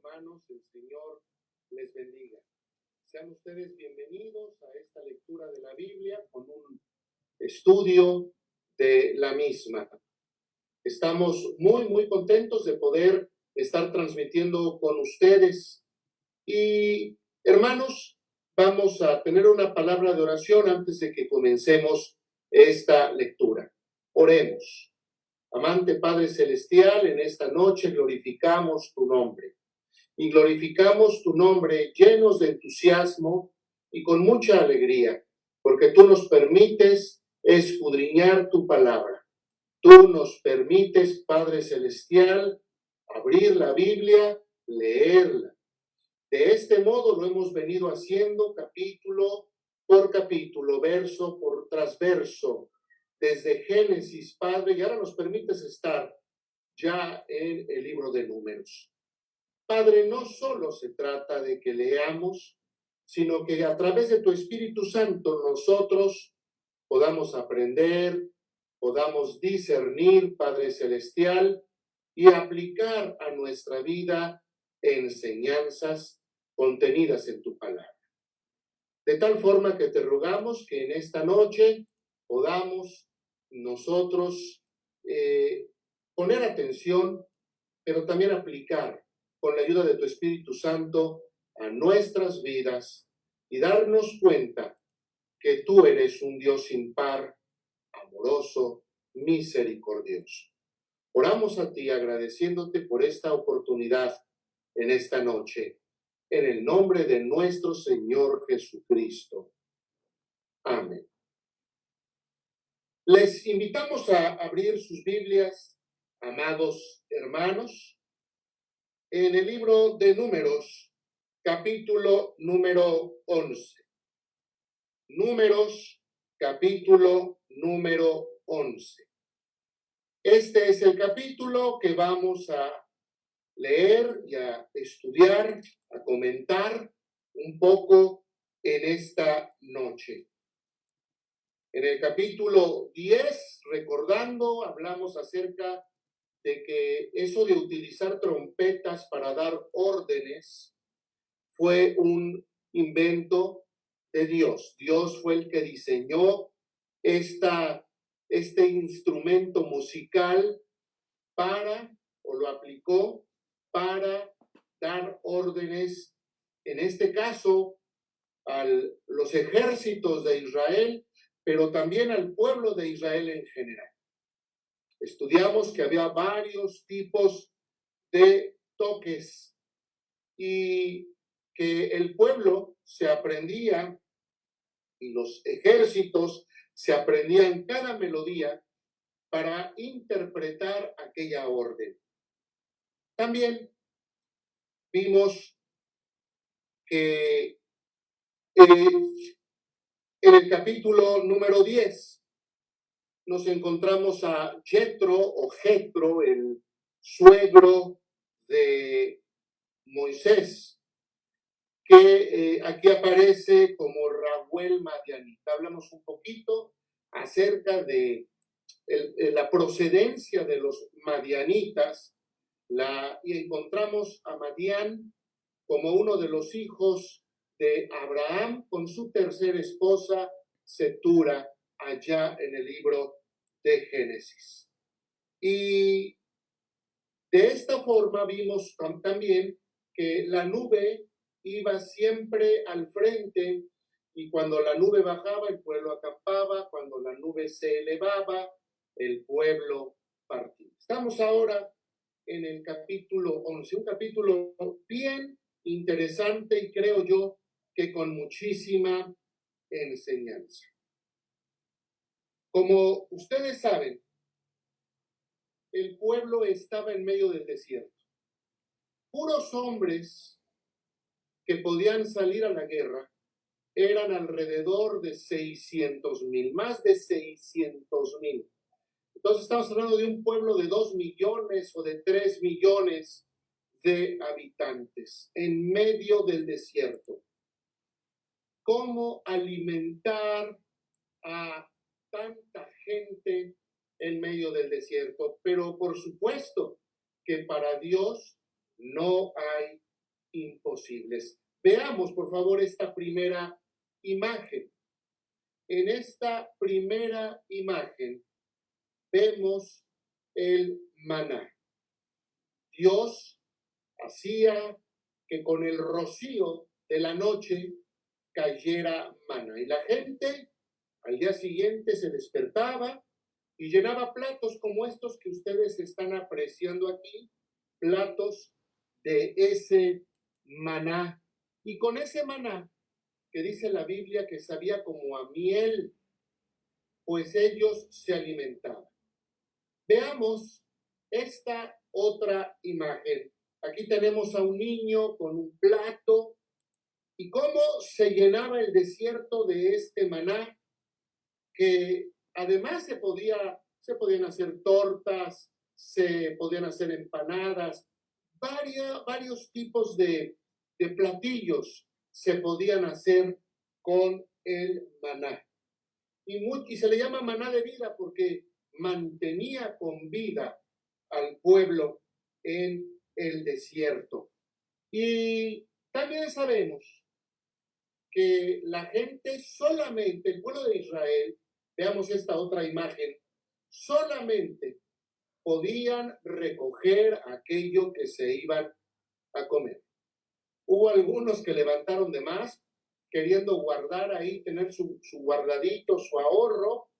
hermanos, el Señor les bendiga. Sean ustedes bienvenidos a esta lectura de la Biblia con un estudio de la misma. Estamos muy contentos de poder estar transmitiendo con ustedes. Y hermanos, vamos a tener una palabra de oración antes de que comencemos esta lectura. Oremos. Amante Padre Celestial, en esta noche glorificamos tu nombre. Y glorificamos tu nombre llenos de entusiasmo y con mucha alegría, porque tú nos permites escudriñar tu palabra. Tú nos permites, Padre Celestial, abrir la Biblia, leerla. De este modo lo hemos venido haciendo capítulo por capítulo, verso por tras verso, desde Génesis, Padre, y ahora nos permites estar ya en el libro de Números. Padre, no solo se trata de que leamos, sino que a través de tu Espíritu Santo nosotros podamos aprender, podamos discernir, Padre Celestial, y aplicar a nuestra vida enseñanzas contenidas en tu palabra. De tal forma que te rogamos que en esta noche podamos nosotros poner atención, pero también aplicar con la ayuda de tu Espíritu Santo a nuestras vidas y darnos cuenta que tú eres un Dios sin par, amoroso, misericordioso. Oramos a ti agradeciéndote por esta oportunidad en esta noche, en el nombre de nuestro Señor Jesucristo. Amén. Les invitamos a abrir sus Biblias, amados hermanos, en el libro de Números, capítulo número 11. Números, capítulo número 11. Este es el capítulo que vamos a leer y a estudiar, a comentar un poco en esta noche. En el capítulo 10, recordando, hablamos acerca de que eso de utilizar trompetas para dar órdenes fue un invento de Dios. Dios fue el que diseñó este instrumento musical o lo aplicó para dar órdenes, en este caso, a los ejércitos de Israel, pero también al pueblo de Israel en general. Estudiamos que había varios tipos de toques y que el pueblo se aprendía y los ejércitos se aprendían cada melodía para interpretar aquella orden. También vimos que en el capítulo número 10 nos encontramos a Jetro, el suegro de Moisés, que aquí aparece como Raguel Madianita. Hablamos un poquito acerca de la procedencia de los madianitas, y encontramos a Madián como uno de los hijos de Abraham con su tercera esposa, Cetura, allá en el libro de Génesis. Y de esta forma vimos también que la nube iba siempre al frente, y cuando la nube bajaba, el pueblo acampaba; cuando la nube se elevaba, el pueblo partía. Estamos ahora en el capítulo 11, un capítulo bien interesante y creo yo que con muchísima enseñanza. Como ustedes saben, el pueblo estaba en medio del desierto. Puros hombres que podían salir a la guerra eran alrededor de 600,000, más de 600,000. Entonces estamos hablando de un pueblo de 2 millones o de 3 millones de habitantes en medio del desierto. ¿Cómo alimentar a tanta gente en medio del desierto? Pero por supuesto que para Dios no hay imposibles. Veamos, por favor, esta primera imagen. En esta primera imagen vemos el maná. Dios hacía que con el rocío de la noche cayera maná. Y la gente al día siguiente se despertaba y llenaba platos como estos que ustedes están apreciando aquí, platos de ese maná. Y con ese maná, que dice la Biblia que sabía como a miel, pues ellos se alimentaban. Veamos esta otra imagen. Aquí tenemos a un niño con un plato y cómo se llenaba el desierto de este maná, que además se podían hacer tortas, se podían hacer empanadas, varios tipos de platillos se podían hacer con el maná. Y se le llama maná de vida porque mantenía con vida al pueblo en el desierto. Y también sabemos que la gente solamente, el pueblo de Israel, veamos esta otra imagen, solamente podían recoger aquello que se iban a comer. Hubo algunos que levantaron de más, queriendo guardar ahí, tener su guardadito, su ahorro,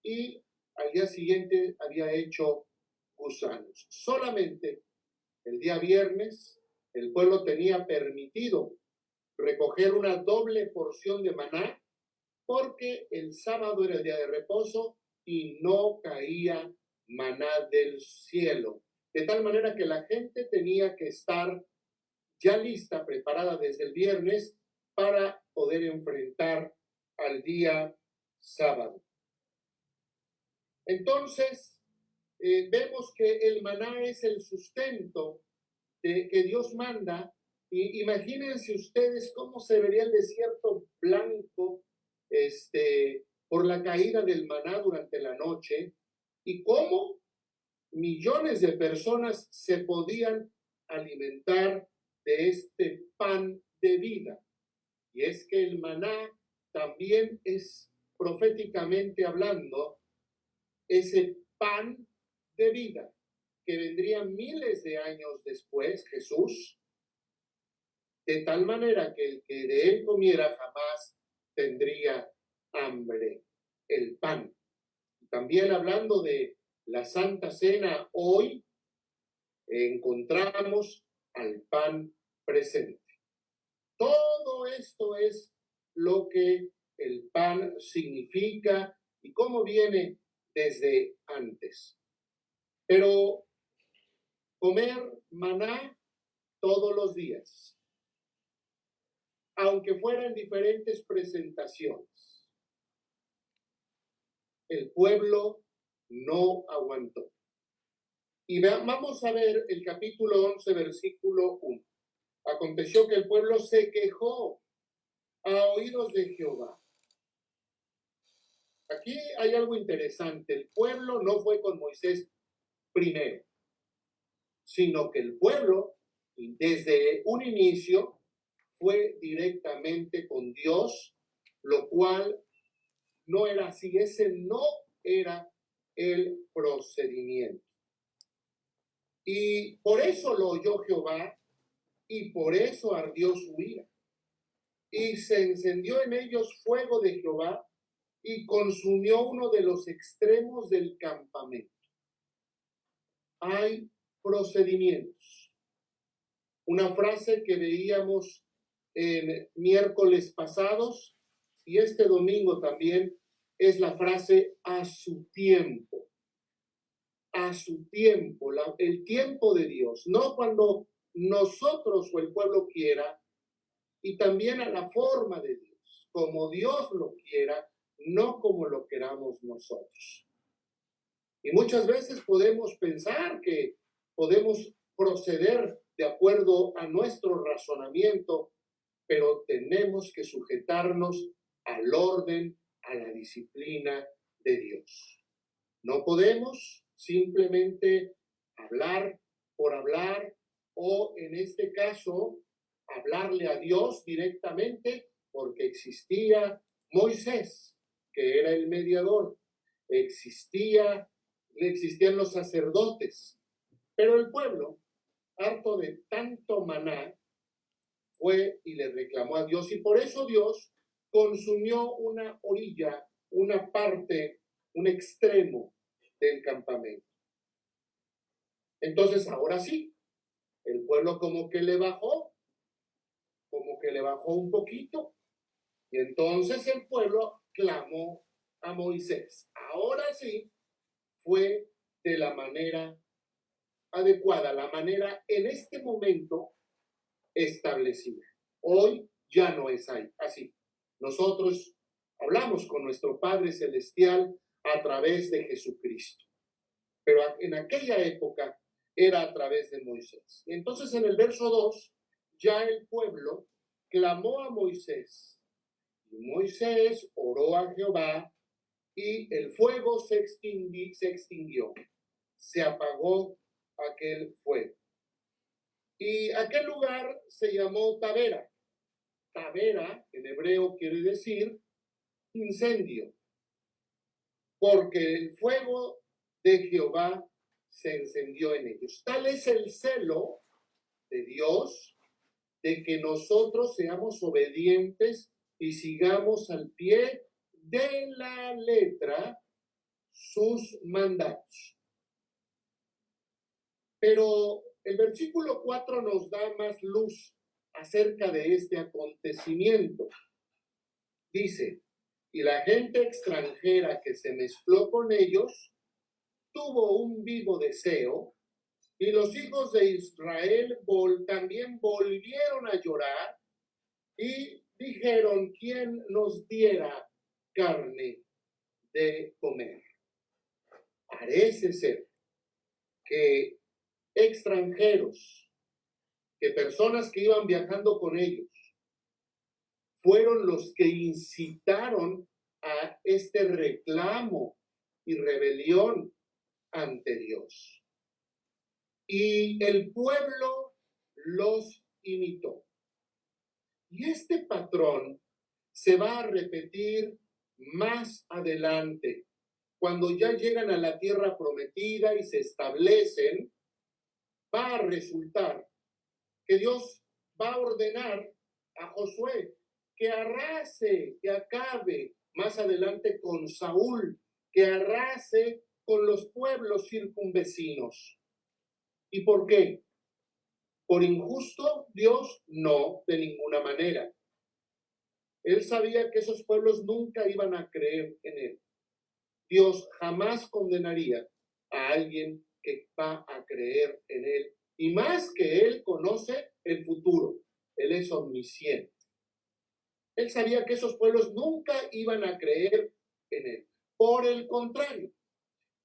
y al día siguiente había hecho gusanos. Solamente el día viernes el pueblo tenía permitido recoger una doble porción de maná, porque el sábado era el día de reposo y no caía maná del cielo. De tal manera que la gente tenía que estar ya lista, preparada desde el viernes para poder enfrentar al día sábado. Entonces, vemos que el maná es el sustento que Dios manda. Y imagínense ustedes cómo se vería el desierto blanco por la caída del maná durante la noche y cómo millones de personas se podían alimentar de este pan de vida. Y es que el maná también es, proféticamente hablando, ese pan de vida que vendría miles de años después, Jesús, de tal manera que el que de él comiera jamás tendría hambre. El pan. También hablando de la Santa Cena, hoy encontramos al pan presente. Todo esto es lo que el pan significa y cómo viene desde antes. Pero comer maná todos los días, aunque fueran diferentes presentaciones, el pueblo no aguantó. Y vamos a ver el capítulo 11, versículo 1. Aconteció que el pueblo se quejó a oídos de Jehová. Aquí hay algo interesante. El pueblo no fue con Moisés primero, sino que el pueblo, desde un inicio, fue directamente con Dios, lo cual no era así. Ese no era el procedimiento. Y por eso lo oyó Jehová, y por eso ardió su ira. Y se encendió en ellos fuego de Jehová, y consumió uno de los extremos del campamento. Hay procedimientos. Una frase que veíamos en miércoles pasados, y este domingo también, es la frase a su tiempo. A su tiempo, el tiempo de Dios, no cuando nosotros o el pueblo quiera, y también a la forma de Dios, como Dios lo quiera, no como lo queramos nosotros. Y muchas veces podemos pensar que podemos proceder de acuerdo a nuestro razonamiento, pero tenemos que sujetarnos al orden, a la disciplina de Dios. No podemos simplemente hablar por hablar o, en este caso, hablarle a Dios directamente porque existía Moisés, que era el mediador. Existían los sacerdotes, pero el pueblo, harto de tanto maná, fue y le reclamó a Dios, y por eso Dios consumió una orilla, una parte, un extremo del campamento. Entonces ahora sí, el pueblo como que le bajó un poquito, y entonces el pueblo clamó a Moisés. Ahora sí fue de la manera adecuada, la manera en este momento establecida. Hoy ya no es así. Nosotros hablamos con nuestro Padre Celestial a través de Jesucristo, pero en aquella época era a través de Moisés. Y entonces en el verso 2, ya el pueblo clamó a Moisés, y Moisés oró a Jehová, y el fuego se extinguió, se apagó aquel fuego. Y aquel lugar se llamó Tabera. Tabera, en hebreo, quiere decir incendio, porque el fuego de Jehová se encendió en ellos. Tal es el celo de Dios de que nosotros seamos obedientes y sigamos al pie de la letra sus mandatos. Pero el versículo 4 nos da más luz acerca de este acontecimiento. Dice, y la gente extranjera que se mezcló con ellos tuvo un vivo deseo, y los hijos de Israel también volvieron a llorar y dijeron, ¿quién nos diera carne de comer? Parece ser que extranjeros, que personas que iban viajando con ellos, fueron los que incitaron a este reclamo y rebelión ante Dios. Y el pueblo los imitó. Y este patrón se va a repetir más adelante, cuando ya llegan a la tierra prometida y se establecen. Va a resultar que Dios va a ordenar a Josué que arrase, que acabe más adelante con Saúl, que arrase con los pueblos circunvecinos. ¿Y por qué? ¿Por injusto Dios? No, de ninguna manera. Él sabía que esos pueblos nunca iban a creer en él. Dios jamás condenaría a alguien que va a creer en él. Y más que él conoce el futuro. Él es omnisciente. Él sabía que esos pueblos nunca iban a creer en él. Por el contrario,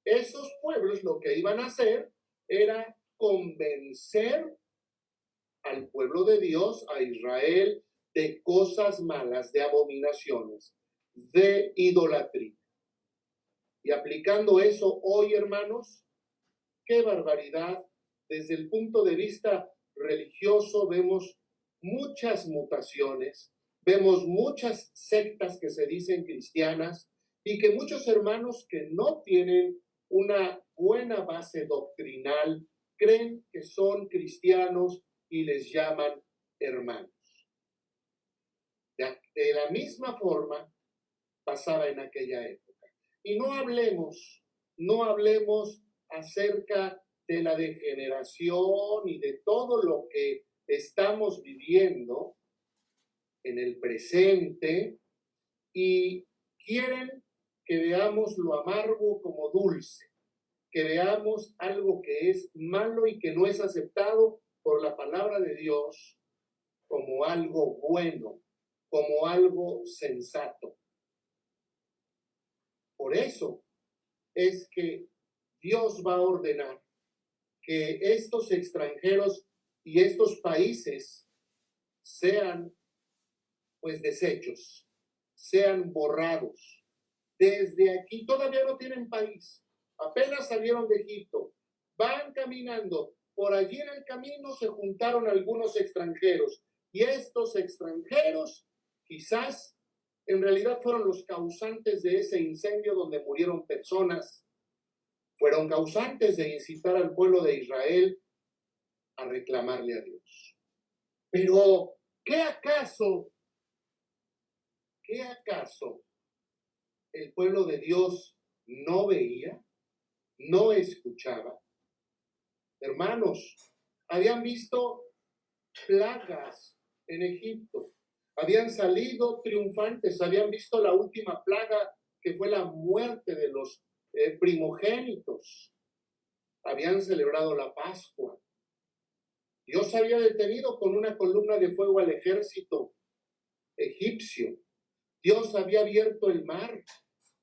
esos pueblos lo que iban a hacer era convencer al pueblo de Dios, a Israel, de cosas malas, de abominaciones, de idolatría. Y aplicando eso hoy, hermanos, qué barbaridad. Desde el punto de vista religioso vemos muchas mutaciones, vemos muchas sectas que se dicen cristianas y que muchos hermanos que no tienen una buena base doctrinal creen que son cristianos y les llaman hermanos. De la misma forma pasaba en aquella época. Y no hablemos acerca de la degeneración y de todo lo que estamos viviendo en el presente, y quieren que veamos lo amargo como dulce, que veamos algo que es malo y que no es aceptado por la palabra de Dios como algo bueno, como algo sensato. Por eso es que Dios va a ordenar que estos extranjeros y estos países sean pues deshechos, sean borrados. Desde aquí todavía no tienen país, apenas salieron de Egipto, van caminando, por allí en el camino se juntaron algunos extranjeros, Y estos extranjeros quizás en realidad fueron los causantes de ese incendio donde murieron personas. Fueron causantes de incitar al pueblo de Israel a reclamarle a Dios. Pero, ¿qué acaso el pueblo de Dios no veía, no escuchaba? Hermanos, habían visto plagas en Egipto, habían salido triunfantes, habían visto la última plaga que fue la muerte de los primogénitos, habían celebrado la Pascua. Dios había detenido con una columna de fuego al ejército egipcio. Dios había abierto el mar.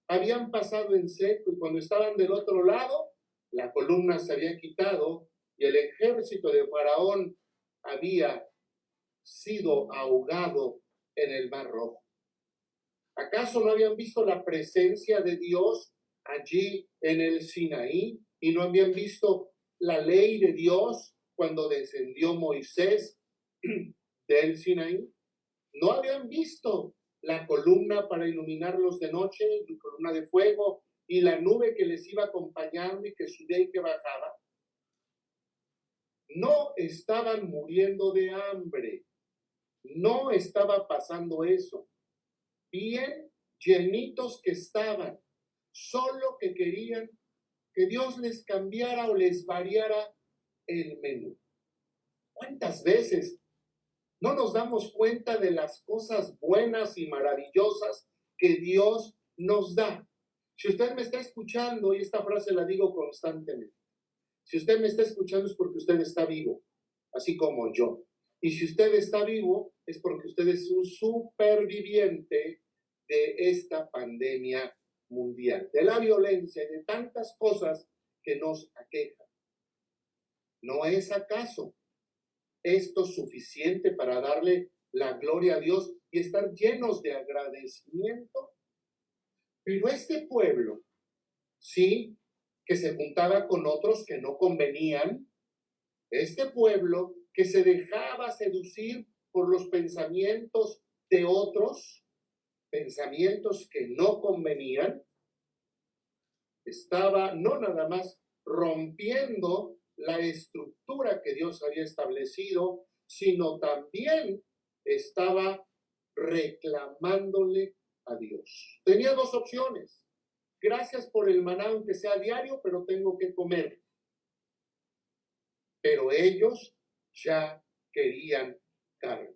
Habían pasado en seco y cuando estaban del otro lado, la columna se había quitado y el ejército de Faraón había sido ahogado en el Mar Rojo. ¿Acaso no habían visto la presencia de Dios allí en el Sinaí y no habían visto la ley de Dios cuando descendió Moisés del Sinaí? ¿No habían visto la columna para iluminarlos de noche, la columna de fuego y la nube que les iba acompañando y que subía y que bajaba? No estaban muriendo de hambre, no estaba pasando eso. Bien llenitos que estaban, solo que querían que Dios les cambiara o les variara el menú. ¿Cuántas veces no nos damos cuenta de las cosas buenas y maravillosas que Dios nos da? Si usted me está escuchando, y esta frase la digo constantemente, si usted me está escuchando es porque usted está vivo, así como yo. Y si usted está vivo es porque usted es un superviviente de esta pandemia mundial, de la violencia y de tantas cosas que nos aquejan. ¿No es acaso esto suficiente para darle la gloria a Dios y estar llenos de agradecimiento? Pero este pueblo, sí, que se juntaba con otros que no convenían, este pueblo que se dejaba seducir por los pensamientos de otros, pensamientos que no convenían, estaba no nada más rompiendo la estructura que Dios había establecido, sino también estaba reclamándole a Dios. Tenía dos opciones. Gracias por el maná, aunque sea diario, pero tengo que comer. Pero ellos ya querían carne.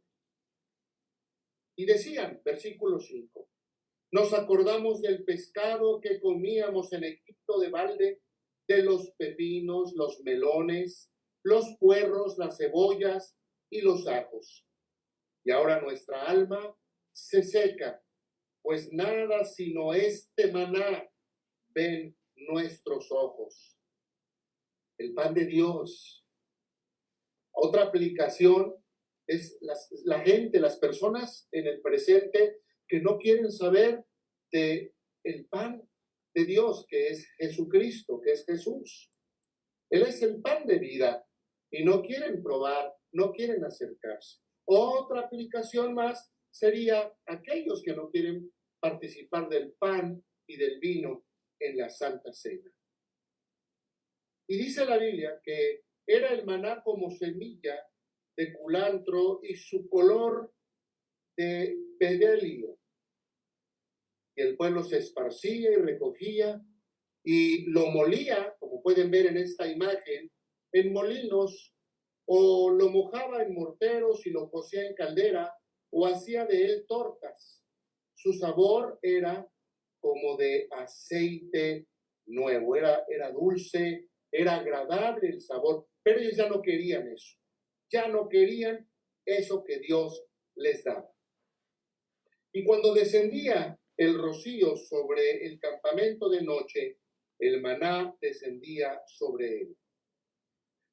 Y decían, versículo 5, nos acordamos del pescado que comíamos en Egipto de balde, de los pepinos, los melones, los puerros, las cebollas y los ajos. Y ahora nuestra alma se seca, pues nada sino este maná ven nuestros ojos. El pan de Dios. Otra aplicación es la gente, las personas en el presente que no quieren saber de el pan de Dios, que es Jesucristo, que es Jesús. Él es el pan de vida y no quieren probar, no quieren acercarse. Otra aplicación más sería aquellos que no quieren participar del pan y del vino en la Santa Cena. Y dice la Biblia que era el maná como semilla de culantro y su color de bedelio. Y el pueblo se esparcía y recogía y lo molía, como pueden ver en esta imagen, en molinos, o lo mojaba en morteros y lo cocía en caldera, o hacía de él tortas. Su sabor era como de aceite nuevo, era dulce, era agradable el sabor, pero ellos ya no querían eso, ya no querían eso que Dios les daba. Y cuando descendía el rocío sobre el campamento de noche, el maná descendía sobre él.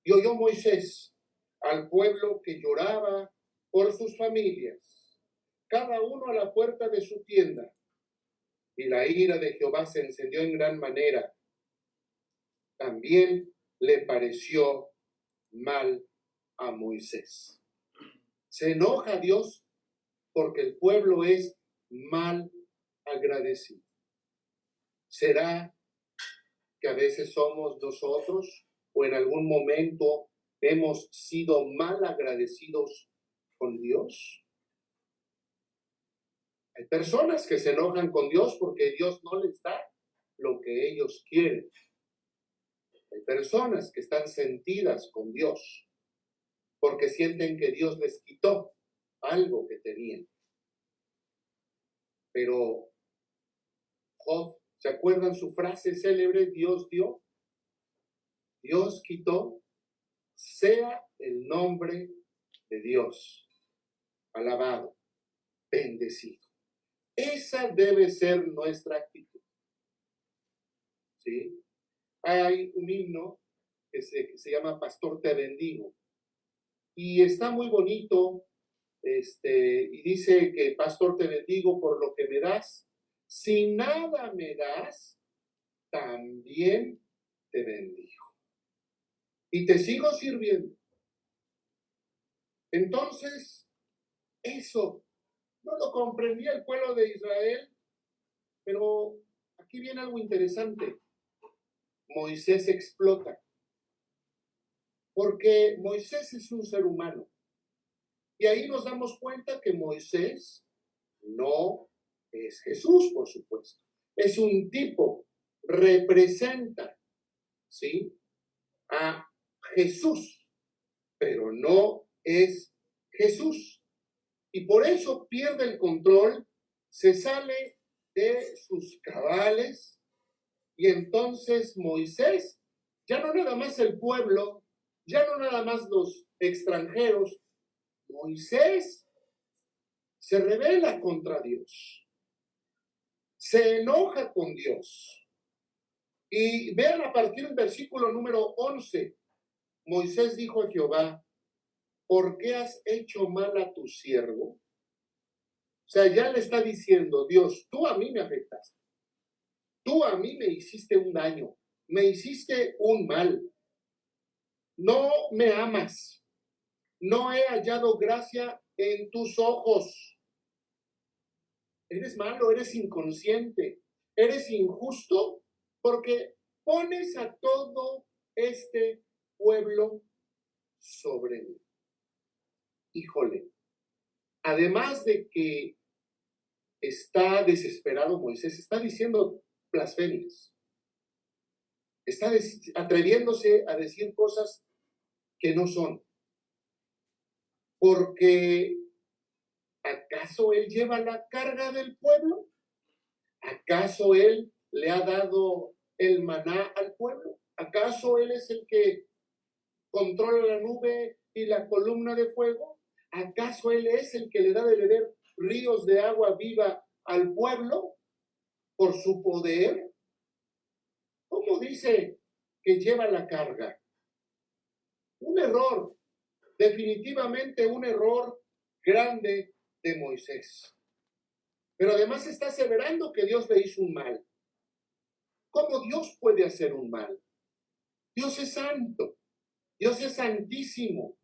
Y oyó Moisés al pueblo que lloraba por sus familias, cada uno a la puerta de su tienda. Y la ira de Jehová se encendió en gran manera. También le pareció mal a Moisés. Se enoja Dios porque el pueblo es mal agradecido. ¿Será que a veces somos nosotros o en algún momento hemos sido mal agradecidos con Dios? Hay personas que se enojan con Dios porque Dios no les da lo que ellos quieren. Hay personas que están sentidas con Dios porque sienten que Dios les quitó algo que tenían. Pero Job, ¿se acuerdan su frase célebre? Dios dio, Dios quitó, sea el nombre de Dios alabado, bendecido. Esa debe ser nuestra actitud. ¿Sí? Hay un himno que se llama Pastor te bendigo. Y está muy bonito, y dice que Pastor te bendigo por lo que me das. Si nada me das, también te bendigo. Y te sigo sirviendo. Entonces, eso no lo comprendía el pueblo de Israel, pero aquí viene algo interesante. Moisés explota, porque Moisés es un ser humano. Y ahí nos damos cuenta que Moisés no es Jesús, por supuesto. Es un tipo, representa, ¿sí?, a Jesús, pero no es Jesús. Y por eso pierde el control, se sale de sus cabales, y entonces Moisés, ya no nada más el pueblo, ya no nada más los extranjeros, Moisés se rebela contra Dios, se enoja con Dios. Y vean a partir del versículo número 11, Moisés dijo a Jehová, ¿por qué has hecho mal a tu siervo? O sea, ya le está diciendo, Dios, tú a mí me afectaste, tú a mí me hiciste un daño, me hiciste un mal, no me amas, no he hallado gracia en tus ojos. Eres malo, eres inconsciente, eres injusto, porque pones a todo este pueblo sobre mí. Híjole, además de que está desesperado Moisés, está diciendo blasfemias, está atreviéndose a decir cosas que no son, porque ¿acaso él lleva la carga del pueblo? ¿Acaso él le ha dado el maná al pueblo? ¿Acaso él es el que controla la nube y la columna de fuego? ¿Acaso él es el que le da de beber ríos de agua viva al pueblo por su poder? ¿Cómo dice que lleva la carga? Un error, definitivamente un error grande de Moisés. Pero además está aseverando que Dios le hizo un mal. ¿Cómo Dios puede hacer un mal? Dios es santo, Dios es santísimo.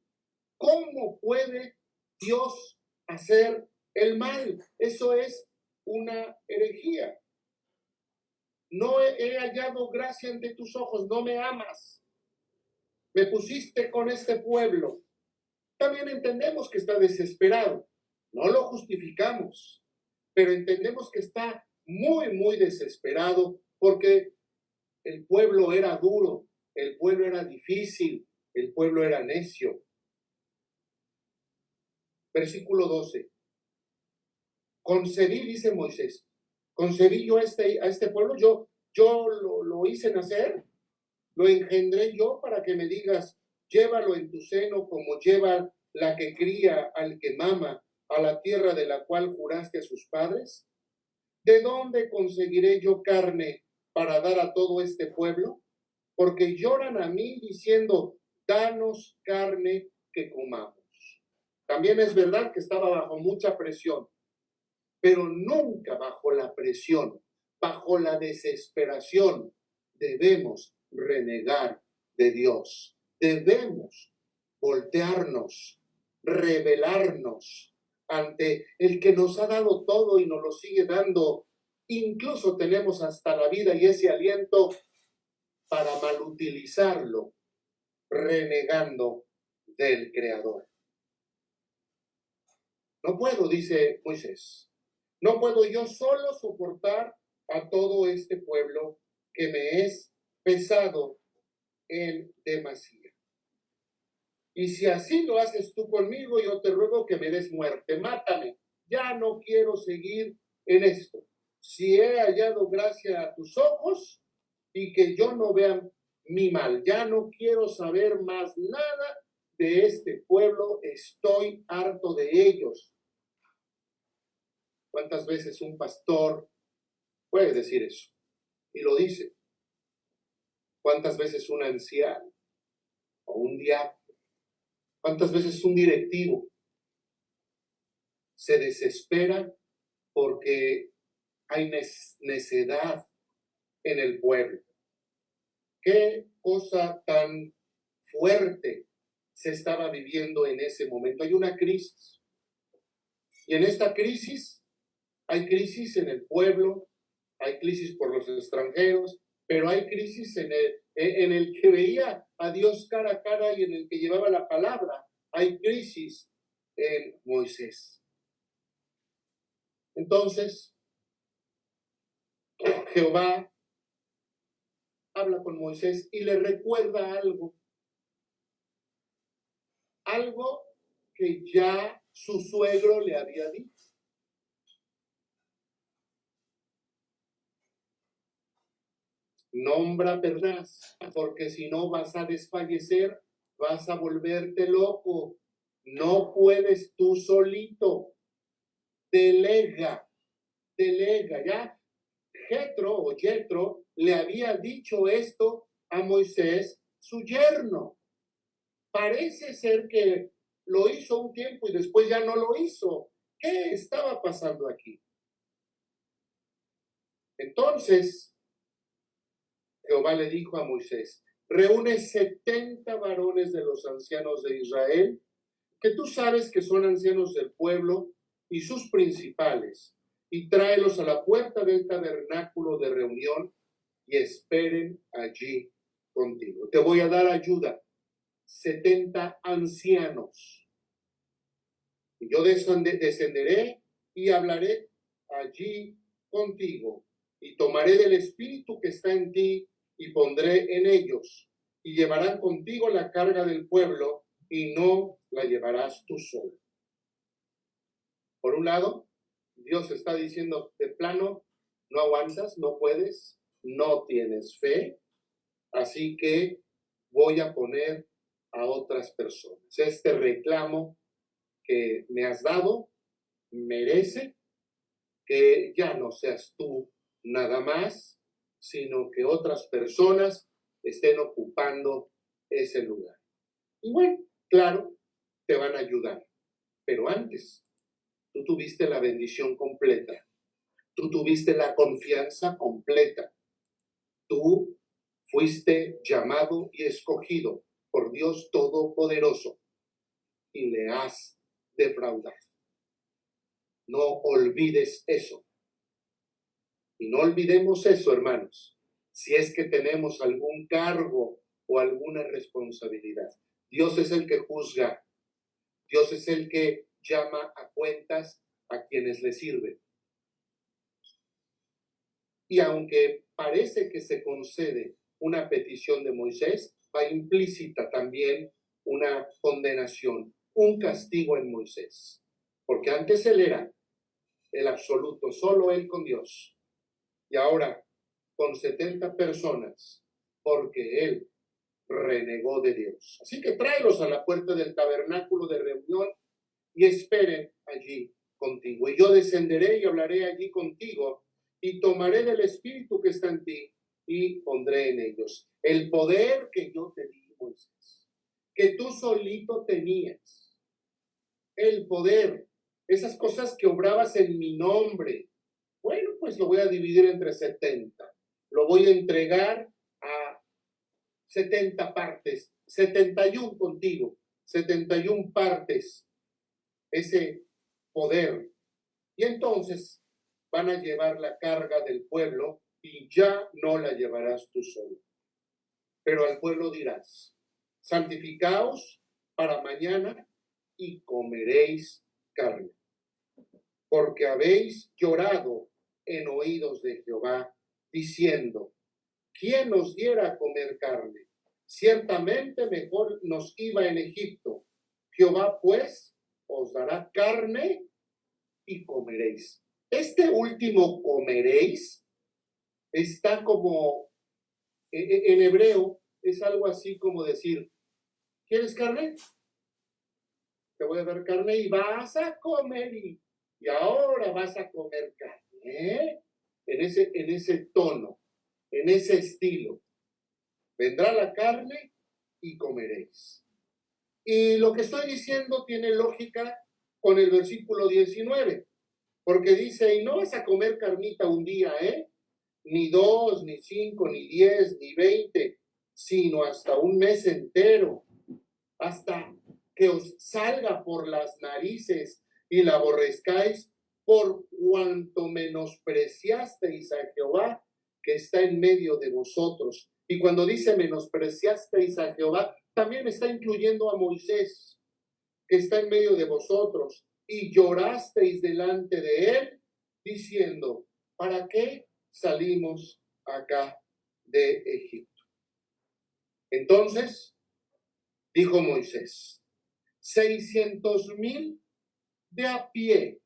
¿Cómo puede Dios hacer el mal? Eso es una herejía. No he hallado gracia ante tus ojos, no me amas. Me pusiste con este pueblo. También entendemos que está desesperado. No lo justificamos, pero entendemos que está muy, muy desesperado porque el pueblo era duro, el pueblo era difícil, el pueblo era necio. Versículo 12. Concebí, dice Moisés, concebí yo a este pueblo, yo lo hice nacer, lo engendré yo para que me digas, llévalo en tu seno como lleva la que cría al que mama a la tierra de la cual juraste a sus padres. ¿De dónde conseguiré yo carne para dar a todo este pueblo? Porque lloran a mí diciendo, danos carne que comamos. También es verdad que estaba bajo mucha presión, pero nunca bajo la presión, bajo la desesperación, debemos renegar de Dios. Debemos voltearnos, rebelarnos ante el que nos ha dado todo y nos lo sigue dando. Incluso tenemos hasta la vida y ese aliento para malutilizarlo, renegando del Creador. No puedo, dice Moisés, no puedo yo solo soportar a todo este pueblo que me es pesado en demasía. Y si así lo haces tú conmigo, yo te ruego que me des muerte, mátame. Ya no quiero seguir en esto. Si he hallado gracia a tus ojos y que yo no vea mi mal, ya no quiero saber más nada de este pueblo, estoy harto de ellos. ¿Cuántas veces un pastor puede decir eso? Y lo dice. ¿Cuántas veces un anciano o un diácono? ¿Cuántas veces un directivo se desespera porque hay necedad en el pueblo? ¿Qué cosa tan fuerte se estaba viviendo en ese momento? Hay una crisis. Y en esta crisis hay crisis en el pueblo, hay crisis por los extranjeros, pero hay crisis en el que veía a Dios cara a cara y en el que llevaba la palabra. Hay crisis en Moisés. Entonces, Jehová habla con Moisés y le recuerda algo que ya su suegro le había dicho. Nombra verdad, porque si no vas a desfallecer, vas a volverte loco. No puedes tú solito. Delega. Ya Jetro le había dicho esto a Moisés, su yerno. Parece ser que lo hizo un tiempo y después ya no lo hizo. ¿Qué estaba pasando aquí? Entonces, Jehová le dijo a Moisés, reúne 70 varones de los ancianos de Israel, que tú sabes que son ancianos del pueblo y sus principales, y tráelos a la puerta del tabernáculo de reunión y esperen allí contigo. Te voy a dar ayuda, 70 ancianos. Y yo descenderé y hablaré allí contigo, y tomaré del espíritu que está en ti y pondré en ellos, y llevarán contigo la carga del pueblo, y no la llevarás tú solo. Por un lado, Dios está diciendo de plano, no aguantas, no puedes, no tienes fe, así que voy a poner a otras personas. Este reclamo que me has dado merece que ya no seas tú nada más, sino que otras personas estén ocupando ese lugar. Y bueno, claro, te van a ayudar, pero antes tú tuviste la bendición completa, tú tuviste la confianza completa, tú fuiste llamado y escogido por Dios Todopoderoso y le has defraudado. No olvides eso. Y no olvidemos eso, hermanos, si es que tenemos algún cargo o alguna responsabilidad. Dios es el que juzga. Dios es el que llama a cuentas a quienes le sirven. Y aunque parece que se concede una petición de Moisés, va implícita también una condenación, un castigo en Moisés. Porque antes él era el absoluto, solo él con Dios. Y ahora con 70 personas, porque él renegó de Dios. Así que tráelos a la puerta del tabernáculo de reunión y esperen allí contigo. Y yo descenderé y hablaré allí contigo y tomaré del espíritu que está en ti y pondré en ellos el poder que yo te di, Moisés, que tú solito tenías. El poder, esas cosas que obrabas en mi nombre. Bueno, pues lo voy a dividir entre 70. Lo voy a entregar a 70 partes, 71 contigo, 71 partes ese poder. Y entonces van a llevar la carga del pueblo y ya no la llevarás tú solo. Pero al pueblo dirás, santificaos para mañana y comeréis carne, porque habéis llorado en oídos de Jehová, diciendo, ¿quién nos diera a comer carne? Ciertamente mejor nos iba en Egipto. Jehová pues os dará carne y comeréis. Este último comeréis está como, en hebreo, es algo así como decir, ¿quieres carne? Te voy a dar carne y vas a comer y ahora vas a comer carne, ¿eh? En ese tono, en ese estilo. Vendrá la carne y comeréis. Y lo que estoy diciendo tiene lógica con el versículo 19, porque dice, y no vas a comer carnita un día, ni 2, ni 5, ni 10, ni 20, sino hasta un mes entero, hasta que os salga por las narices y la aborrezcáis, por cuanto menospreciasteis a Jehová, que está en medio de vosotros. Y cuando dice menospreciasteis a Jehová, también está incluyendo a Moisés, que está en medio de vosotros, y llorasteis delante de él, diciendo, ¿para qué salimos acá de Egipto? Entonces, dijo Moisés, 600,000 de a pie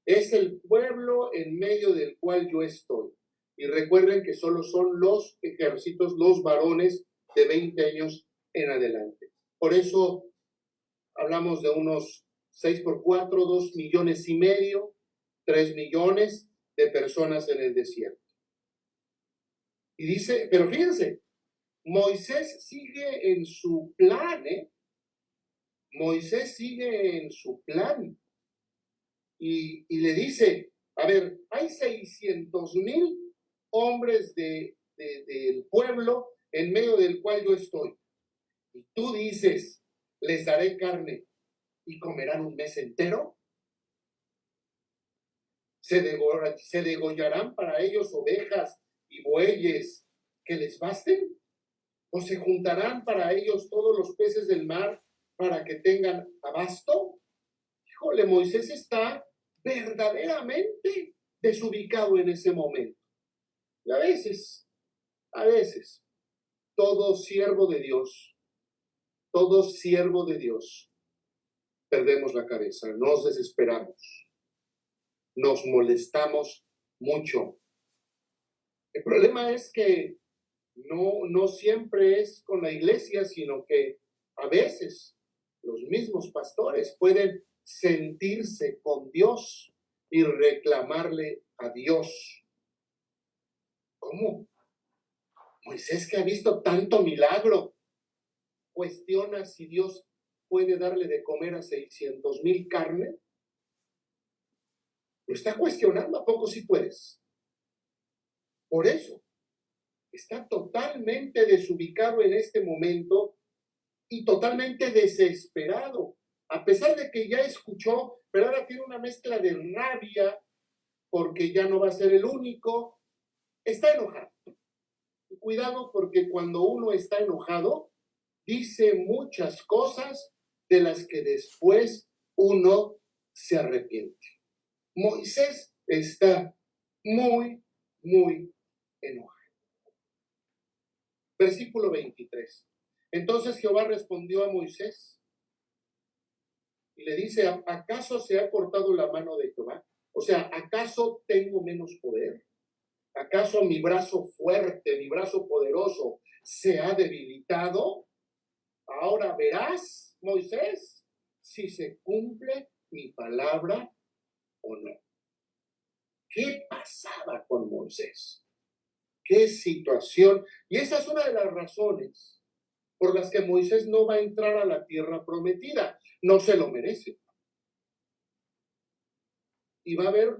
es el pueblo en medio del cual yo estoy. Y recuerden que solo son los ejércitos, los varones de 20 años en adelante. Por eso hablamos de unos 6 por 4, 2,5 millones, 3 millones de personas en el desierto. Y dice, pero fíjense, Moisés sigue en su plan, Moisés sigue en su plan. Y le dice, a ver, hay 600,000 hombres del pueblo en medio del cual yo estoy. Y tú dices, les daré carne y comerán un mes entero. Se degollarán para ellos ovejas y bueyes que les basten, o se juntarán para ellos todos los peces del mar para que tengan abasto. Híjole, Moisés está verdaderamente desubicado en ese momento. Y a veces, todo siervo de Dios, perdemos la cabeza, nos desesperamos, nos molestamos mucho. El problema es que no siempre es con la iglesia, sino que a veces los mismos pastores pueden sentirse con Dios y reclamarle a Dios. ¿Cómo? Moisés, que ha visto tanto milagro, cuestiona si Dios puede darle de comer a 600,000 carne. Lo está cuestionando, ¿a poco sí puedes? Por eso, está totalmente desubicado en este momento y totalmente desesperado. A pesar de que ya escuchó, pero ahora tiene una mezcla de rabia porque ya no va a ser el único. Está enojado. Y cuidado, porque cuando uno está enojado, dice muchas cosas de las que después uno se arrepiente. Moisés está muy, muy enojado. Versículo 23. Entonces Jehová respondió a Moisés y le dice, ¿acaso se ha cortado la mano de Jehová? O sea, ¿acaso tengo menos poder? ¿Acaso mi brazo fuerte, mi brazo poderoso se ha debilitado? Ahora verás, Moisés, si se cumple mi palabra o no. ¿Qué pasaba con Moisés? ¿Qué situación? Y esa es una de las razones por las que Moisés no va a entrar a la tierra prometida. No se lo merece. Y va a haber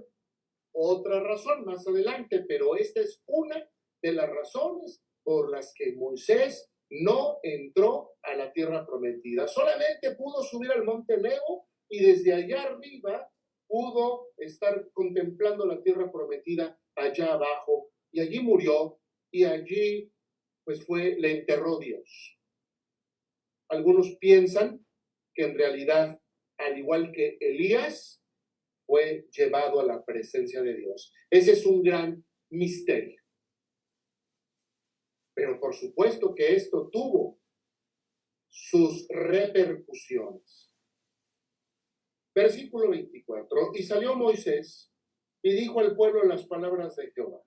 otra razón más adelante, pero esta es una de las razones por las que Moisés no entró a la tierra prometida. Solamente pudo subir al monte Nebo y desde allá arriba pudo estar contemplando la tierra prometida allá abajo, y allí murió, y allí pues le enterró Dios. Algunos piensan que en realidad, al igual que Elías, fue llevado a la presencia de Dios. Ese es un gran misterio. Pero por supuesto que esto tuvo sus repercusiones. Versículo 24. Y salió Moisés y dijo al pueblo las palabras de Jehová.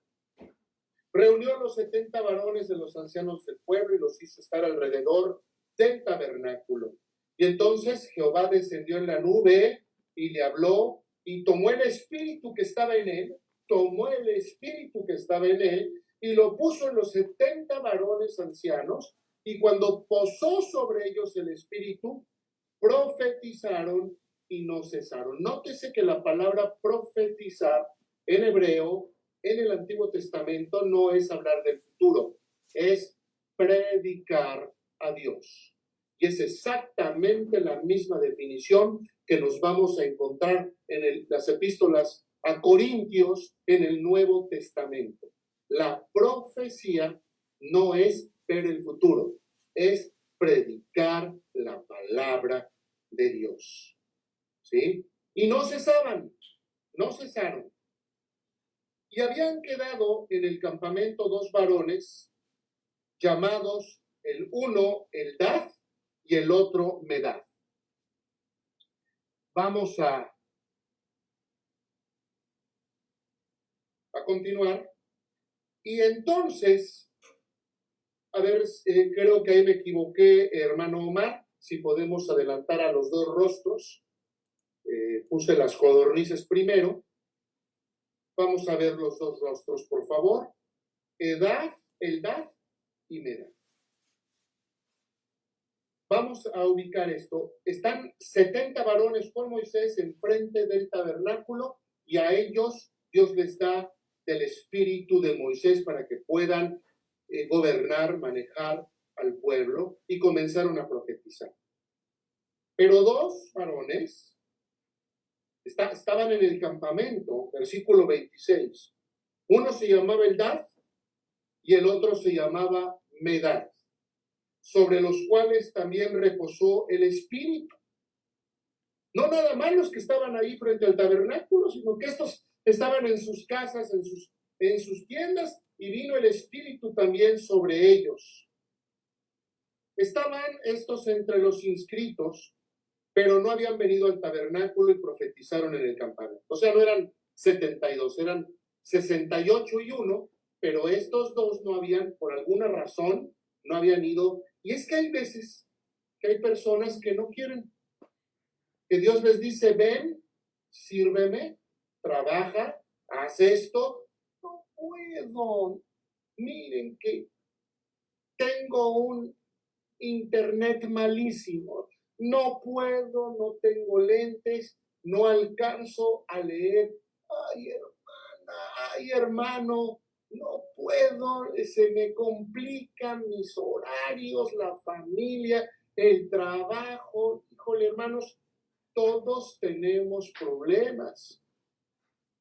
Reunió a los 70 varones de los ancianos del pueblo y los hizo estar alrededor del tabernáculo. Y entonces Jehová descendió en la nube y le habló y tomó el espíritu que estaba en él, y lo puso en los 70 varones ancianos, y cuando posó sobre ellos el espíritu, profetizaron y no cesaron. Nótese que la palabra profetizar en hebreo, en el Antiguo Testamento, no es hablar del futuro, es predicar a Dios. Y es exactamente la misma definición que nos vamos a encontrar en las epístolas a Corintios en el Nuevo Testamento. La profecía no es ver el futuro, es predicar la palabra de Dios. ¿Sí? Y no cesaron. Y habían quedado en el campamento 2 varones, llamados el uno Eldad y el otro Medad. Vamos a continuar. Y entonces, a ver, creo que ahí me equivoqué, hermano Omar, si podemos adelantar a los 2 rostros. Puse las codornices primero. Vamos a ver los 2 rostros, por favor. Eldad y Medad. Vamos a ubicar esto. Están 70 varones con Moisés enfrente del tabernáculo y a ellos Dios les da del espíritu de Moisés para que puedan gobernar, manejar al pueblo, y comenzaron a profetizar. Pero 2 varones estaban en el campamento, versículo 26. Uno se llamaba Eldad y el otro se llamaba Medad, sobre los cuales también reposó el espíritu. No nada más los que estaban ahí frente al tabernáculo, sino que estos estaban en sus casas, en sus tiendas, y vino el espíritu también sobre ellos. Estaban estos entre los inscritos, pero no habían venido al tabernáculo y profetizaron en el campamento. O sea, no eran 72, eran 68 y 1, pero estos 2 no habían, por alguna razón, no habían ido. Y es que hay veces que hay personas que no quieren, que Dios les dice, ven, sírveme, trabaja, haz esto. No puedo. Miren que tengo un internet malísimo. No puedo, no tengo lentes, no alcanzo a leer. Ay, hermana, ay, hermano, no puedo, se me complican mis horarios, la familia, el trabajo. Híjole, hermanos, todos tenemos problemas.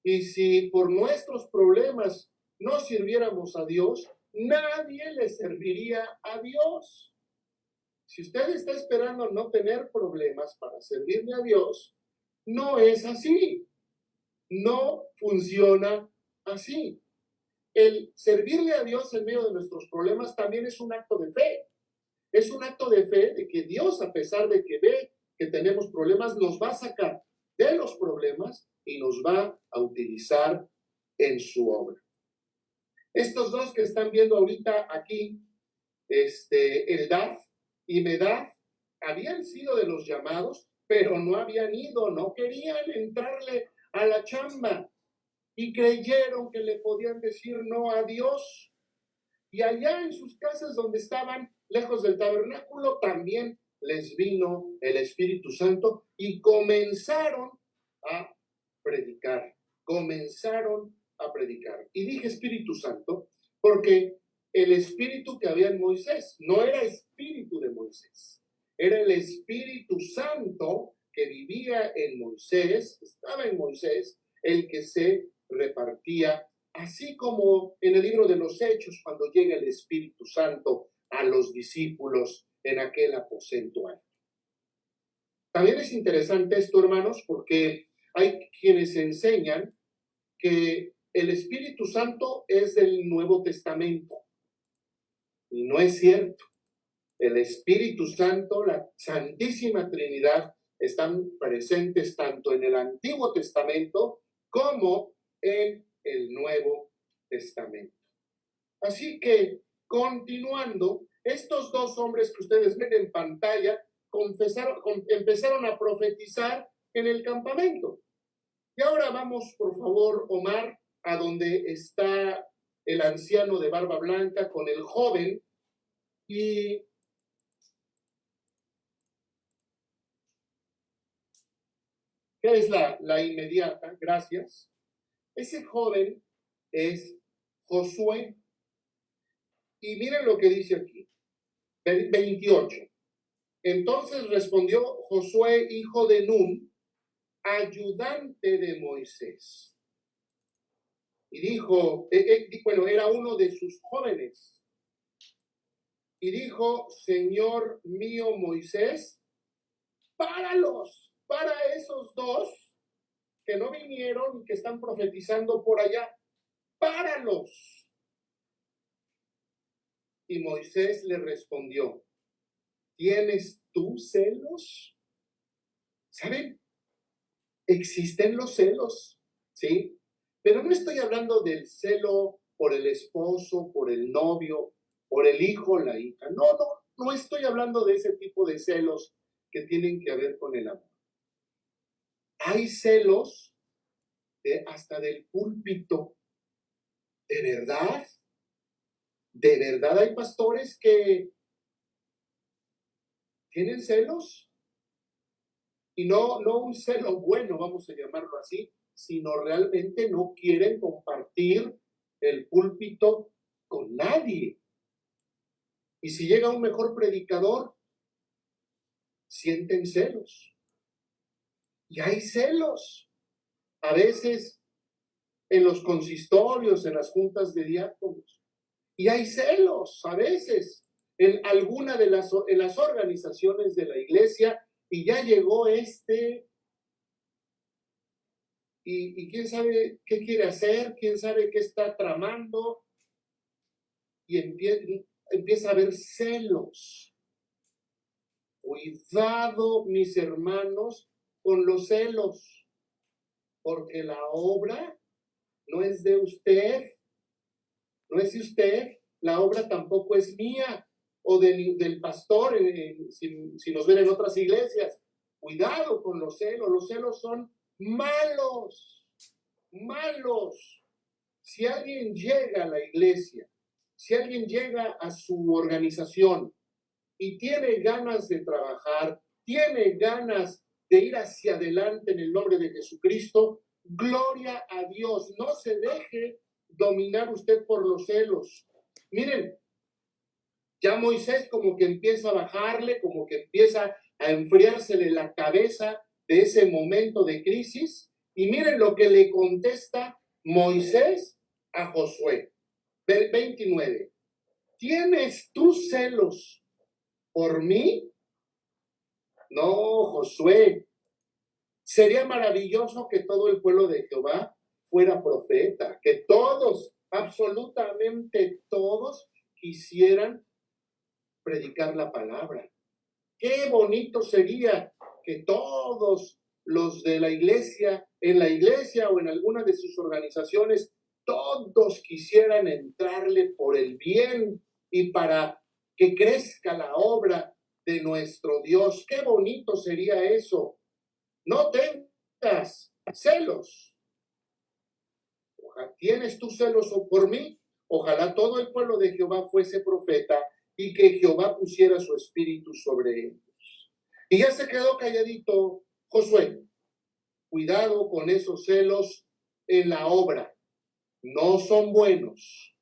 Y si por nuestros problemas no sirviéramos a Dios, nadie le serviría a Dios. Si usted está esperando no tener problemas para servirle a Dios, no es así. No funciona así. El servirle a Dios en medio de nuestros problemas también es un acto de fe. Es un acto de fe de que Dios, a pesar de que ve que tenemos problemas, nos va a sacar de los problemas y nos va a utilizar en su obra. Estos 2 que están viendo ahorita aquí, Eldad y Medad, habían sido de los llamados, pero no habían ido, no querían entrarle a la chamba y creyeron que le podían decir no a Dios. Y allá en sus casas donde estaban, lejos del tabernáculo, también les vino el Espíritu Santo y comenzaron a predicar. Y dije Espíritu Santo porque el espíritu que había en Moisés no era espíritu de Moisés, era el Espíritu Santo que vivía en Moisés, estaba en Moisés, el que se repartía, así como en el libro de los Hechos, cuando llega el Espíritu Santo a los discípulos en aquel aposento alto. También es interesante esto, hermanos, porque hay quienes enseñan que el Espíritu Santo es del Nuevo Testamento. Y no es cierto. El Espíritu Santo, la Santísima Trinidad, están presentes tanto en el Antiguo Testamento como en el Nuevo Testamento. Así que, continuando, estos dos hombres que ustedes ven en pantalla empezaron a profetizar en el campamento. Y ahora vamos, por favor, Omar, a donde está el anciano de barba blanca con el joven. Y ¿qué es la inmediata? Gracias. Ese joven es Josué. Y miren lo que dice aquí, 28. Entonces respondió Josué, hijo de Nun, ayudante de Moisés. Y dijo, bueno, era uno de sus jóvenes. Y dijo, Señor mío Moisés, para esos dos que no vinieron y que están profetizando por allá, páralos. Y Moisés le respondió, ¿tienes tú celos? ¿Saben? Existen los celos, ¿sí? Pero no estoy hablando del celo por el esposo, por el novio, por el hijo, la hija. No estoy hablando de ese tipo de celos que tienen que ver con el amor. Hay celos hasta del púlpito. ¿De verdad? ¿De verdad hay pastores que tienen celos? Y no un celo bueno, vamos a llamarlo así, sino realmente no quieren compartir el púlpito con nadie. Y si llega un mejor predicador, sienten celos. Y hay celos. A veces en los consistorios, en las juntas de diáconos. Y hay celos, a veces, en alguna de las organizaciones de la iglesia, y ya llegó y quién sabe qué quiere hacer, quién sabe qué está tramando, y empieza a haber celos. Cuidado, mis hermanos, con los celos, porque la obra no es de usted, la obra tampoco es mía o del pastor, si nos ven en otras iglesias. Cuidado con los celos son malos. Si alguien llega a la iglesia, si alguien llega a su organización y tiene ganas de trabajar, tiene ganas de ir hacia adelante en el nombre de Jesucristo, gloria a Dios, no se deje dominar usted por los celos. Miren, ya Moisés como que empieza a bajarle, como que empieza a enfriársele la cabeza de ese momento de crisis. Y miren lo que le contesta Moisés a Josué. 29. ¿Tienes tú celos por mí? No, Josué. Sería maravilloso que todo el pueblo de Jehová fuera profeta, que todos, absolutamente todos, quisieran predicar la palabra. Qué bonito sería que todos los de la iglesia, en la iglesia o en alguna de sus organizaciones, todos quisieran entrarle por el bien y para que crezca la obra de nuestro Dios. Qué bonito sería eso. No tengas celos. ¿Tienes tú celos por mí? Ojalá todo el pueblo de Jehová fuese profeta y que Jehová pusiera su espíritu sobre ellos. Y ya se quedó calladito Josué. Cuidado con esos celos en la obra. No son buenos.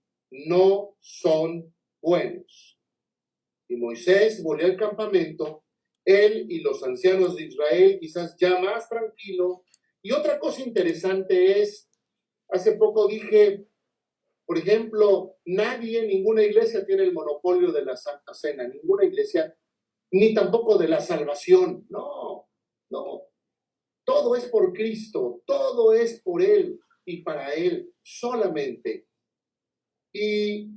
Y Moisés volvió al campamento él y los ancianos de Israel, quizás ya más tranquilo. Y otra cosa interesante es, hace poco dije, por ejemplo, ninguna iglesia tiene el monopolio de la Santa Cena, ninguna iglesia, ni tampoco de la salvación. No, no. Todo es por Cristo, todo es por Él y para Él solamente. Y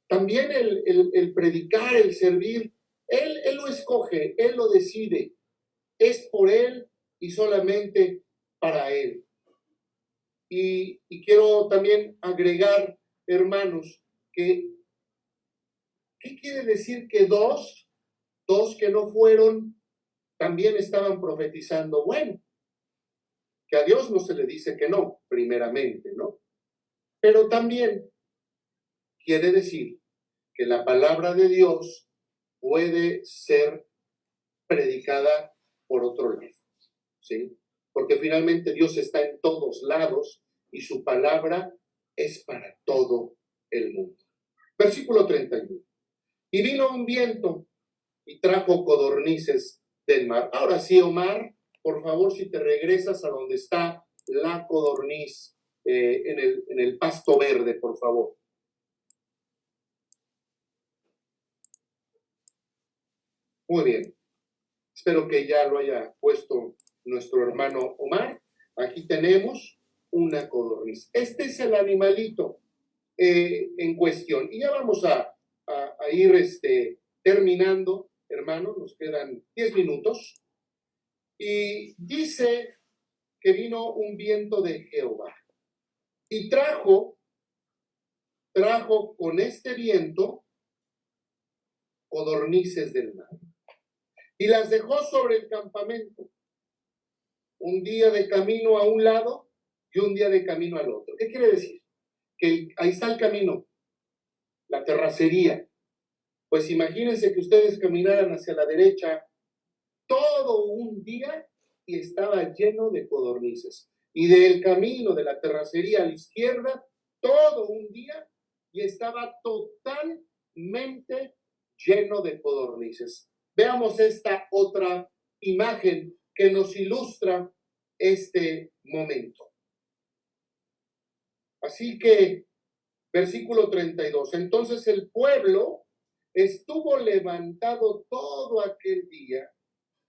también el predicar, el servir, Él lo escoge, Él lo decide. Es por Él y solamente para Él. Y quiero también agregar, hermanos, que ¿qué quiere decir que dos que no fueron también estaban profetizando? Bueno, que a Dios no se le dice que no, primeramente, ¿no? Pero también quiere decir que la palabra de Dios puede ser predicada por otro lado, ¿sí? Porque finalmente Dios está en todos lados y su palabra es para todo el mundo. Versículo 31. Y vino un viento y trajo codornices del mar. Ahora sí, Omar, por favor, si te regresas a donde está la codorniz, en el pasto verde, por favor. Muy bien. Espero que ya lo haya puesto nuestro hermano Omar. Aquí tenemos una codorniz. Este es el animalito en cuestión. Y ya vamos a ir terminando, hermano. Nos quedan 10 minutos. Y dice que vino un viento de Jehová. Y trajo con este viento codornices del mar. Y las dejó sobre el campamento. Un día de camino a un lado y un día de camino al otro. ¿Qué quiere decir? Que ahí está el camino, la terracería. Pues imagínense que ustedes caminaran hacia la derecha todo un día y estaba lleno de codornices. Y del camino de la terracería a la izquierda, todo un día y estaba totalmente lleno de codornices. Veamos esta otra imagen que nos ilustra este momento. Así que, versículo 32. Entonces el pueblo estuvo levantado todo aquel día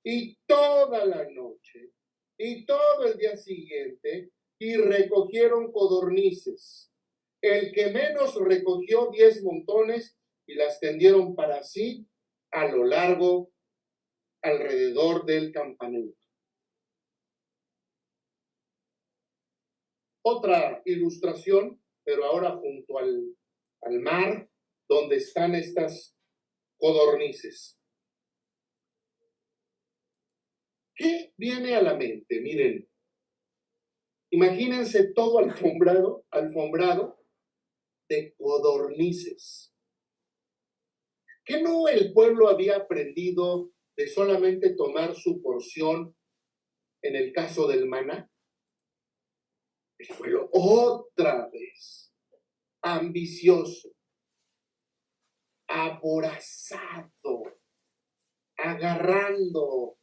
y toda la noche y todo el día siguiente y recogieron codornices. El que menos recogió 10 montones y las tendieron para sí a lo largo, alrededor del campamento. Otra ilustración, pero ahora junto al mar, donde están estas codornices. ¿Qué viene a la mente? Miren, imagínense todo alfombrado de codornices. ¿Qué no el pueblo había aprendido de solamente tomar su porción en el caso del maná? El pueblo otra vez, ambicioso, aborazado, agarrando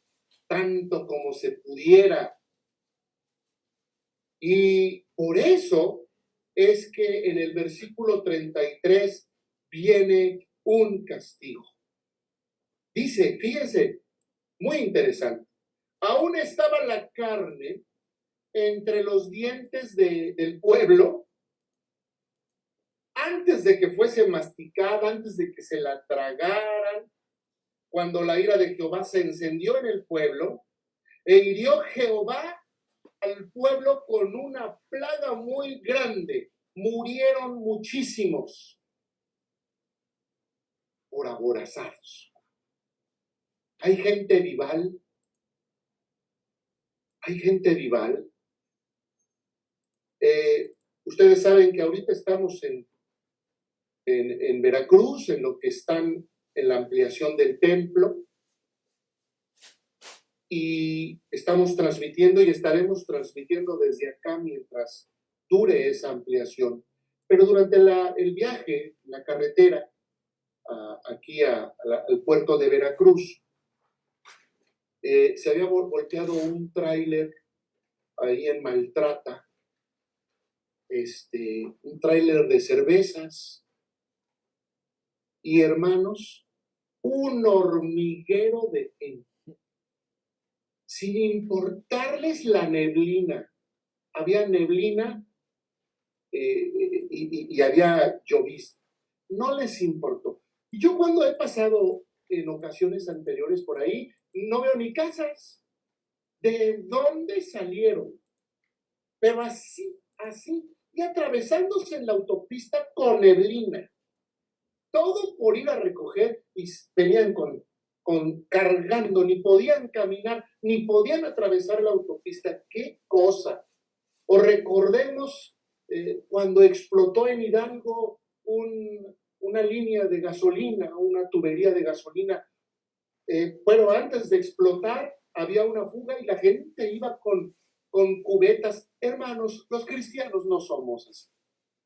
tanto como se pudiera. Y por eso es que en el versículo 33 viene un castigo. Dice, fíjense, muy interesante, aún estaba la carne entre los dientes del pueblo antes de que fuese masticada, antes de que se la tragaran, cuando la ira de Jehová se encendió en el pueblo, e hirió Jehová al pueblo con una plaga muy grande. Murieron muchísimos por aborazados. Hay gente vival. Ustedes saben que ahorita estamos en Veracruz, en lo que están en la ampliación del templo, y estamos transmitiendo y estaremos transmitiendo desde acá mientras dure esa ampliación. Pero durante el viaje, la carretera, aquí al puerto de Veracruz, se había volteado un tráiler ahí en Maltrata, un tráiler de cervezas, y hermanos, un hormiguero de gente, sin importarles la neblina. Había neblina y había llovizna. No les importó. Y yo cuando he pasado en ocasiones anteriores por ahí, no veo ni casas. ¿De dónde salieron? Pero así, y atravesándose en la autopista con neblina. Todo por ir a recoger, y venían cargando, ni podían caminar, ni podían atravesar la autopista. ¡Qué cosa! O recordemos cuando explotó en Hidalgo una línea de gasolina, una tubería de gasolina. Bueno, antes de explotar había una fuga y la gente iba con cubetas. Hermanos, los cristianos no somos así.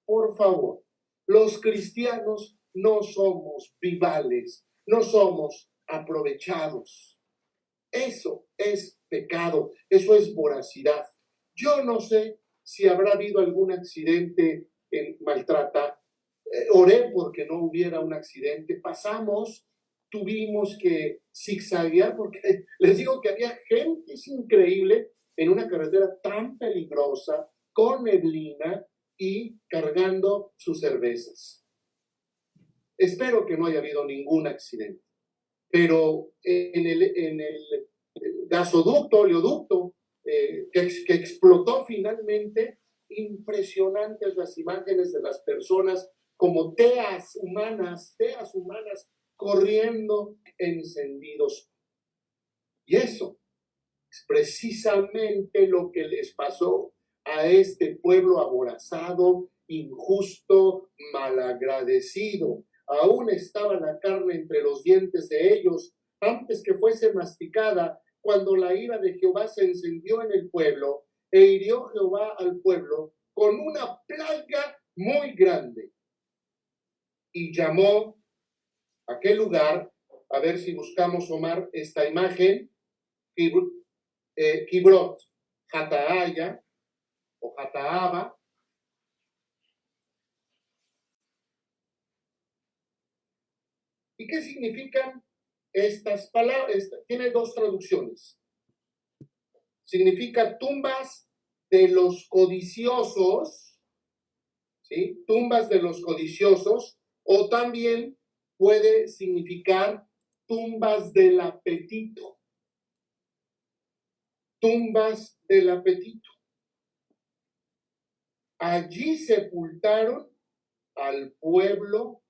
Por favor, los cristianos no somos vivales, no somos aprovechados. Eso es pecado, eso es voracidad. Yo no sé si habrá habido algún accidente en Maltrata. Oré porque no hubiera un accidente. Tuvimos que zigzaguear porque les digo que había gente, es increíble, en una carretera tan peligrosa, con neblina y cargando sus cervezas. Espero que no haya habido ningún accidente. Pero en el gasoducto, oleoducto, que explotó finalmente, impresionantes las imágenes de las personas como teas humanas corriendo encendidos. Y eso es precisamente lo que les pasó a este pueblo aborazado, injusto, malagradecido. Aún estaba la carne entre los dientes de ellos antes que fuese masticada, cuando la ira de Jehová se encendió en el pueblo, e hirió Jehová al pueblo con una plaga muy grande. Y llamó a aquel lugar, a ver si buscamos, Omar, esta imagen, Kibrot Hataaya o Hataaba. ¿Y qué significan estas palabras? Tiene dos traducciones. Significa tumbas de los codiciosos, ¿sí? Tumbas de los codiciosos, o también puede significar tumbas del apetito. Tumbas del apetito. Allí sepultaron al pueblo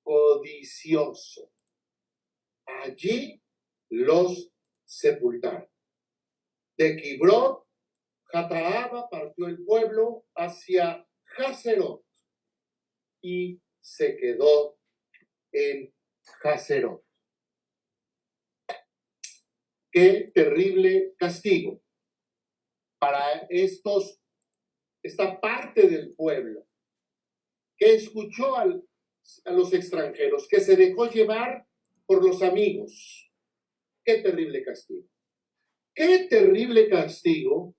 codicioso. Allí los sepultaron. De Kibrot, Hataaba partió el pueblo hacia Hazerot y se quedó en Hazerot. Qué terrible castigo para esta parte del pueblo que escuchó a los extranjeros, que se dejó llevar por los amigos. Qué terrible castigo. Qué terrible castigo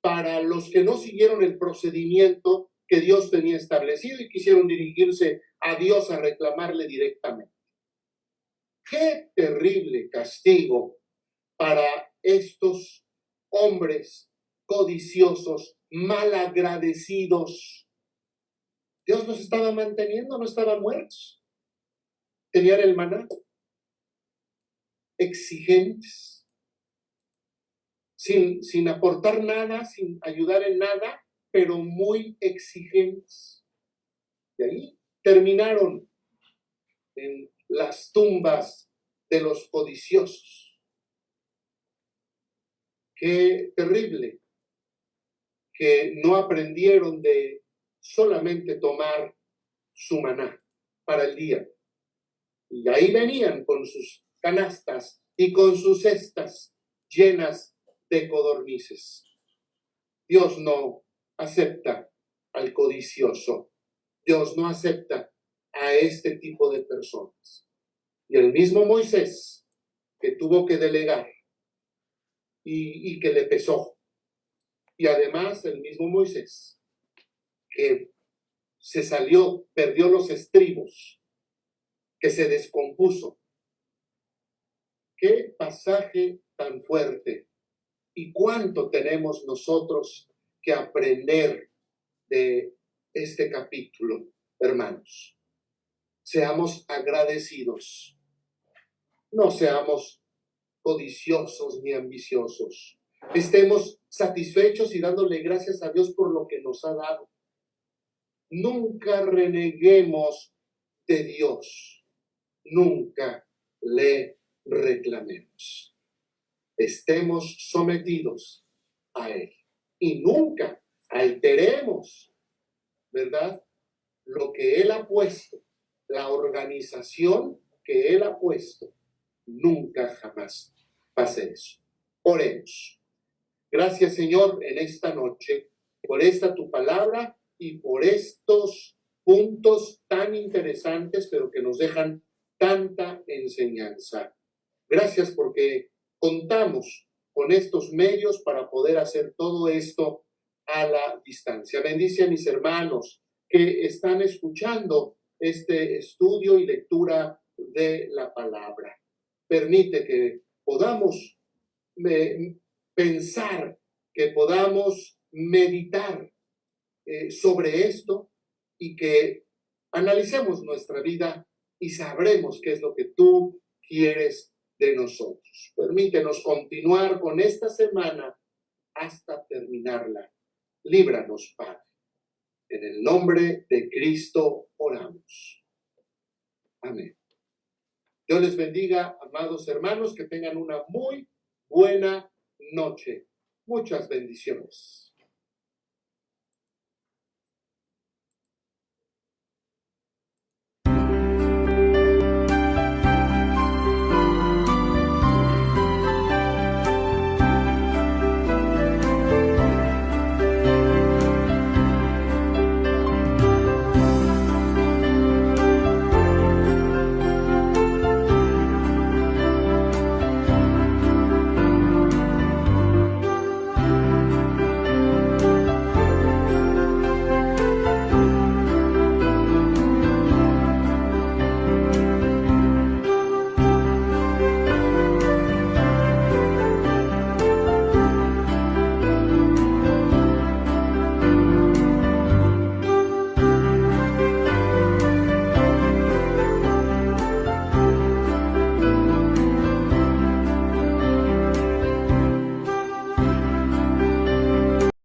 para los que no siguieron el procedimiento que Dios tenía establecido y quisieron dirigirse a Dios a reclamarle directamente. Qué terrible castigo para estos hombres codiciosos, malagradecidos. Dios los estaba manteniendo, no estaban muertos. Tenían el maná. Exigentes, sin aportar nada, sin ayudar en nada, pero muy exigentes. Y ahí terminaron en las tumbas de los codiciosos. Qué terrible que no aprendieron de solamente tomar su maná para el día. Y ahí venían con sus canastas y con sus cestas llenas de codornices. Dios no acepta al codicioso. Dios no acepta a este tipo de personas. Y el mismo Moisés, que tuvo que delegar y que le pesó. Y además el mismo Moisés, que se salió, perdió los estribos, que se descompuso. Qué pasaje tan fuerte. Y cuánto tenemos nosotros que aprender de este capítulo, hermanos. Seamos agradecidos. No seamos codiciosos ni ambiciosos. Estemos satisfechos y dándole gracias a Dios por lo que nos ha dado. Nunca reneguemos de Dios. Nunca le reclamemos. Estemos sometidos a Él. Y nunca alteremos, ¿verdad?, lo que Él ha puesto, la organización que Él ha puesto. Nunca jamás pase eso. Oremos. Gracias, Señor, en esta noche, por esta tu palabra y por estos puntos tan interesantes, pero que nos dejan tanta enseñanza. Gracias porque contamos con estos medios para poder hacer todo esto a la distancia. Bendice a mis hermanos que están escuchando este estudio y lectura de la palabra. Permite que podamos pensar, que podamos meditar sobre esto y que analicemos nuestra vida y sabremos qué es lo que tú quieres de nosotros. Permítenos continuar con esta semana hasta terminarla. Líbranos, Padre. En el nombre de Cristo oramos. Amén. Dios les bendiga, amados hermanos, que tengan una muy buena noche. Muchas bendiciones.